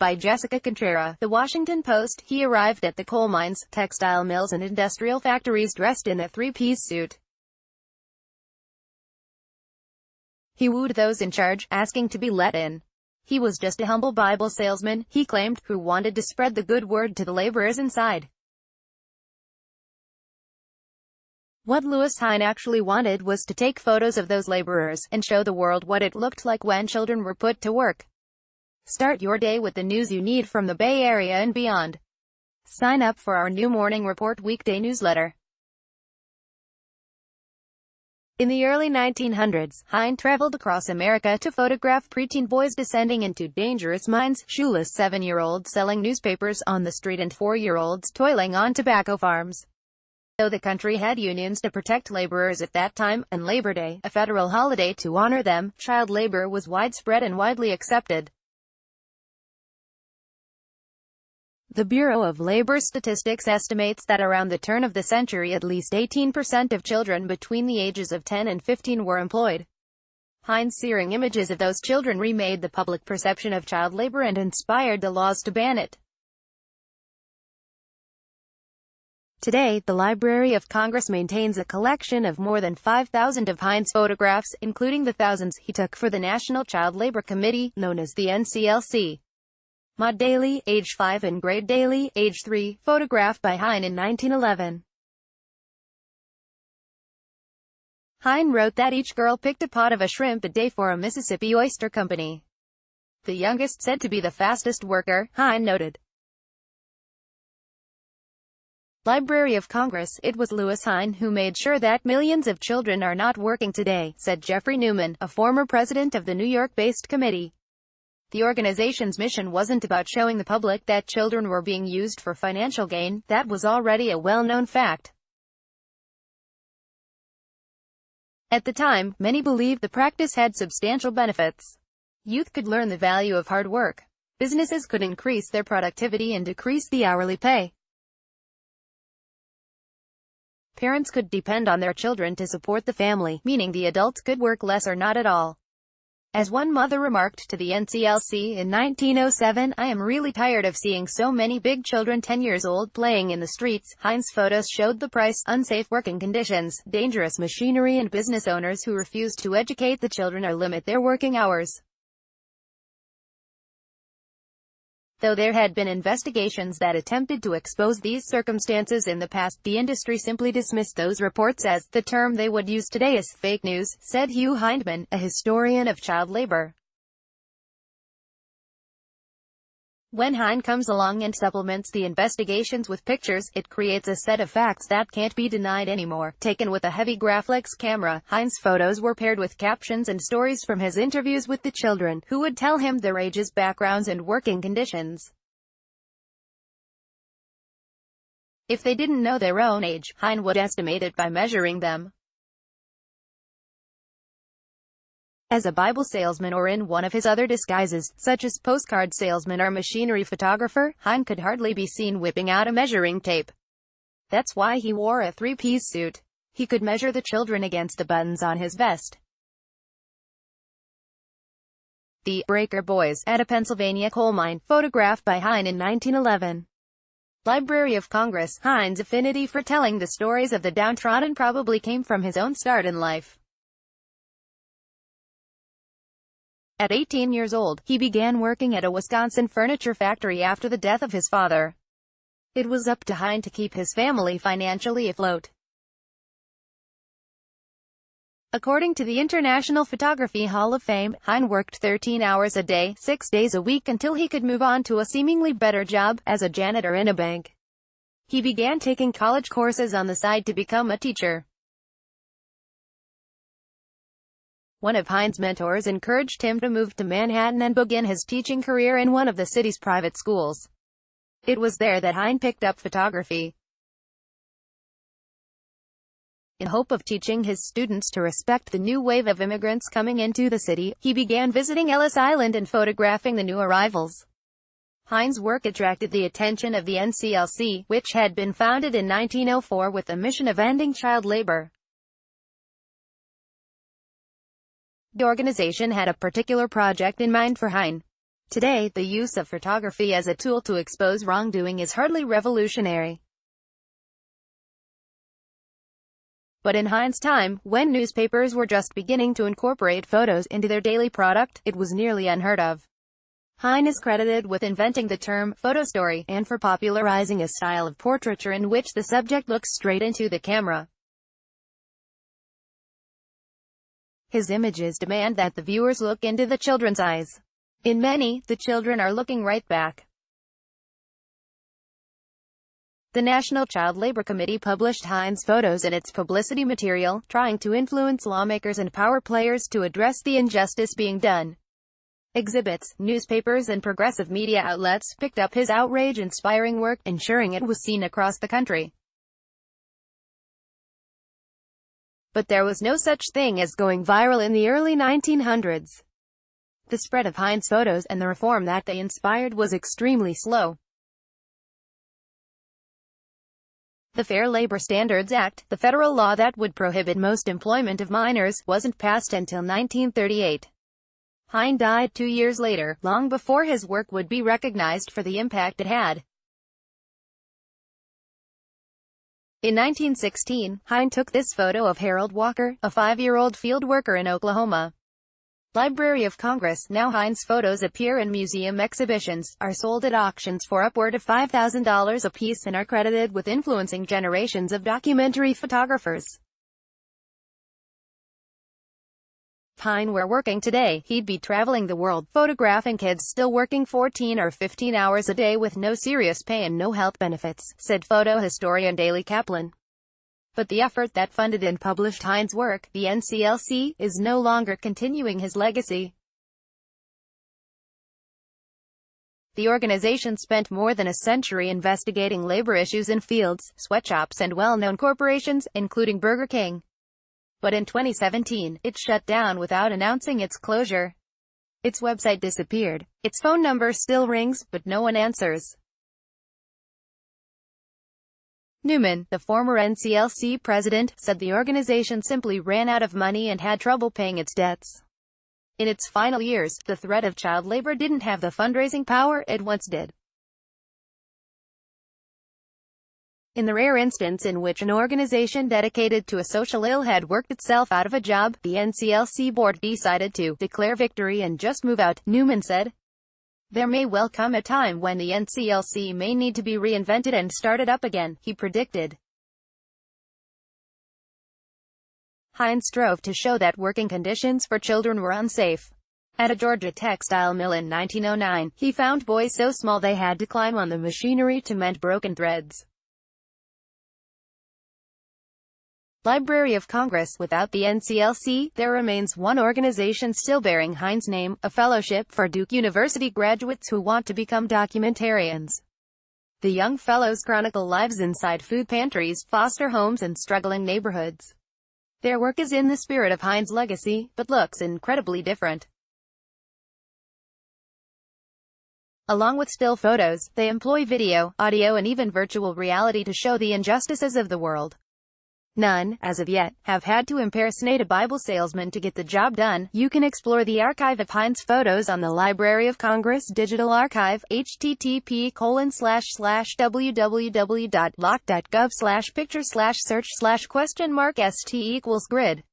By Jessica Contreras, The Washington Post. He arrived at the coal mines, textile mills and industrial factories dressed in a three-piece suit. He wooed those in charge, asking to be let in. He was just a humble Bible salesman, he claimed, who wanted to spread the good word to the laborers inside. What Louis Hine actually wanted was to take photos of those laborers, and show the world what it looked like when children were put to work. Start your day with the news you need from the Bay Area and beyond. Sign up for our new Morning Report weekday newsletter. In the early 1900s, Hine traveled across America to photograph preteen boys descending into dangerous mines, shoeless 7-year-olds selling newspapers on the street and 4-year-olds toiling on tobacco farms. Though the country had unions to protect laborers at that time, and Labor Day, a federal holiday to honor them, child labor was widespread and widely accepted. The Bureau of Labor Statistics estimates that around the turn of the century at least 18% of children between the ages of 10 and 15 were employed. Hine's searing images of those children remade the public perception of child labor and inspired the laws to ban it. Today, the Library of Congress maintains a collection of more than 5,000 of Hine's photographs, including the thousands he took for the National Child Labor Committee, known as the NCLC. Maud Daly, age 5 and Grade Daly, age 3, photographed by Hine in 1911. Hine wrote that each girl picked a pot of a shrimp a day for a Mississippi oyster company. The youngest said to be the fastest worker, Hine noted. Library of Congress. It was Louis Hine who made sure that millions of children are not working today, said Jeffrey Newman, a former president of the New York-based committee. The organization's mission wasn't about showing the public that children were being used for financial gain, that was already a well-known fact. At the time, many believed the practice had substantial benefits. Youth could learn the value of hard work. Businesses could increase their productivity and decrease the hourly pay. Parents could depend on their children to support the family, meaning the adults could work less or not at all. As one mother remarked to the NCLC in 1907, "I am really tired of seeing so many big children 10 years old playing in the streets." Hine's photos showed the price, unsafe working conditions, dangerous machinery and business owners who refused to educate the children or limit their working hours. Though there had been investigations that attempted to expose these circumstances in the past, the industry simply dismissed those reports as the term they would use today is fake news, said Hugh Hindman, a historian of child labor. When Hine comes along and supplements the investigations with pictures, it creates a set of facts that can't be denied anymore. Taken with a heavy graphics camera, Hine's photos were paired with captions and stories from his interviews with the children, who would tell him their ages, backgrounds, and working conditions. If they didn't know their own age, Hine would estimate it by measuring them. As a Bible salesman or in one of his other disguises, such as postcard salesman or machinery photographer, Hine could hardly be seen whipping out a measuring tape. That's why he wore a three-piece suit. He could measure the children against the buttons on his vest. The Breaker Boys, at a Pennsylvania coal mine, photographed by Hine in 1911. Library of Congress. Hine's affinity for telling the stories of the downtrodden probably came from his own start in life. At 18 years old, he began working at a Wisconsin furniture factory after the death of his father. It was up to Hine to keep his family financially afloat. According to the International Photography Hall of Fame, Hine worked 13 hours a day, 6 days a week until he could move on to a seemingly better job, as a janitor in a bank. He began taking college courses on the side to become a teacher. One of Hine's mentors encouraged him to move to Manhattan and begin his teaching career in one of the city's private schools. It was there that Hine picked up photography. In hope of teaching his students to respect the new wave of immigrants coming into the city, he began visiting Ellis Island and photographing the new arrivals. Hine's work attracted the attention of the NCLC, which had been founded in 1904 with the mission of ending child labor. The organization had a particular project in mind for Hine. Today, the use of photography as a tool to expose wrongdoing is hardly revolutionary. But in Hines' time, when newspapers were just beginning to incorporate photos into their daily product, it was nearly unheard of. Hines is credited with inventing the term photo story, and for popularizing a style of portraiture in which the subject looks straight into the camera. His images demand that the viewers look into the children's eyes. In many, the children are looking right back. The National Child Labor Committee published Hines' photos in its publicity material, trying to influence lawmakers and power players to address the injustice being done. Exhibits, newspapers and progressive media outlets picked up his outrage-inspiring work, ensuring it was seen across the country. But there was no such thing as going viral in the early 1900s. The spread of Hines' photos, and the reform that they inspired, was extremely slow. The Fair Labor Standards Act, the federal law that would prohibit most employment of minors, wasn't passed until 1938. Hines died 2 years later, long before his work would be recognized for the impact it had. In 1916, Hines took this photo of Harold Walker, a 5-year-old field worker in Oklahoma. Library of Congress. Now Hines' photos appear in museum exhibitions, are sold at auctions for upward of $5,000 apiece, and are credited with influencing generations of documentary photographers. If Hines were working today, he'd be traveling the world, photographing kids still working 14 or 15 hours a day with no serious pay and no health benefits, said photo historian Daley Kaplan. But the effort that funded and published Hines' work, the NCLC, is no longer continuing his legacy. The organization spent more than a century investigating labor issues in fields, sweatshops and well-known corporations, including Burger King. But in 2017, it shut down without announcing its closure. Its website disappeared. Its phone number still rings, but no one answers. Newman, the former NCLC president, said the organization simply ran out of money and had trouble paying its debts. In its final years, the threat of child labor didn't have the fundraising power it once did. In the rare instance in which an organization dedicated to a social ill had worked itself out of a job, the NCLC board decided to declare victory and just move out, Newman said. There may well come a time when the NCLC may need to be reinvented and started up again, he predicted. Hines strove to show that working conditions for children were unsafe. At a Georgia textile mill in 1909, he found boys so small they had to climb on the machinery to mend broken threads. Library of Congress. Without the NCLC, there remains one organization still bearing Hines' name, a fellowship for Duke University graduates who want to become documentarians. The young fellows chronicle lives inside food pantries, foster homes and struggling neighborhoods. Their work is in the spirit of Hines' legacy, but looks incredibly different. Along with still photos, they employ video, audio and even virtual reality to show the injustices of the world. None, as of yet, have had to impersonate a Bible salesman to get the job done. You can explore the archive of Hines' photos on the Library of Congress Digital Archive, http://www.loc.gov/picture/search/?st=grid.